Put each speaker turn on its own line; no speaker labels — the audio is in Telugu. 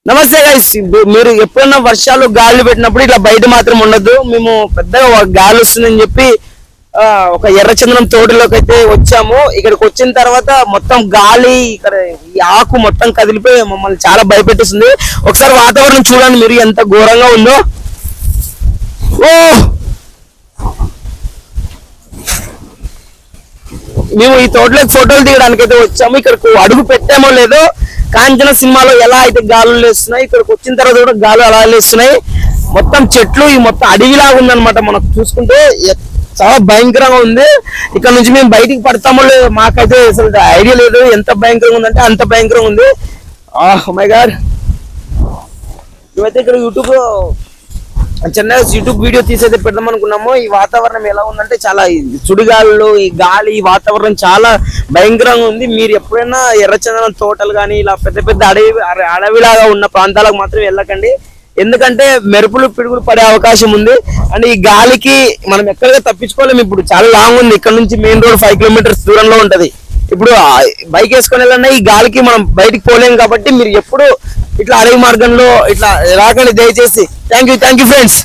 నమస్తే గైస్. మీరు ఎప్పుడైనా వర్షాలు గాలి పెట్టినప్పుడు ఇట్లా బయట మాత్రం ఉండదు. మేము పెద్దగా గాలి వస్తుందని చెప్పి ఒక ఎర్రచందనం తోటలోకి అయితే వచ్చాము. ఇక్కడికి వచ్చిన తర్వాత మొత్తం గాలి ఇక్కడ ఈ ఆకు మొత్తం కదిలిపోయి మమ్మల్ని చాలా భయపెట్టిస్తుంది. ఒకసారి వాతావరణం చూడండి మీరు ఎంత ఘోరంగా ఉందో. ఓ మేము ఈ తోటలోకి ఫోటోలు తీయడానికి అయితే వచ్చాము. ఇక్కడికి అడుగు పెట్టామో లేదో కాంచన సినిమాలో ఎలా అయితే గాలులు లేస్తున్నాయి, ఇక్కడికి వచ్చిన తర్వాత కూడా గాలు అలా లేస్తున్నాయి. మొత్తం చెట్లు ఈ మొత్తం అడవిలాగా ఉందన్నమాట. మనకు చూసుకుంటే చాలా భయంకరంగా ఉంది. ఇక్కడ నుంచి మేము బయటికి పడతామో లేదో మాకైతే అసలు ఐడియా లేదు. ఎంత భయంకరంగా ఉందంటే అంత భయంకరంగా ఉంది. మై గాడ్, మేమైతే ఇక్కడ చిన్న యూట్యూబ్ వీడియో తీసైతే పెడదాం అనుకున్నాము. ఈ వాతావరణం ఎలా ఉందంటే చాలా సుడిగాలు, ఈ గాలి, ఈ వాతావరణం చాలా భయంకరంగా ఉంది. మీరు ఎప్పుడైనా ఎర్రచందనం తోటలు కానీ ఇలా పెద్ద పెద్ద అడవిలాగా ఉన్న ప్రాంతాలకు మాత్రం వెళ్ళకండి. ఎందుకంటే మెరుపులు పిడుగులు పడే అవకాశం ఉంది. అండ్ ఈ గాలికి మనం ఎక్కడిగా తప్పించుకోలేము. ఇప్పుడు చాలా లాంగ్ ఉంది. ఇక్కడ నుంచి మెయిన్ రోడ్ 5 కిలోమీటర్స్ దూరంలో ఉంటది. ఇప్పుడు బైక్ వేసుకొని వెళ్ళినా ఈ గాలికి మనం బయటికి పోలేం. కాబట్టి మీరు ఎప్పుడు ఇట్లా అడవి మార్గంలో ఇట్లా రాకండి దయచేసి. Thank you friends.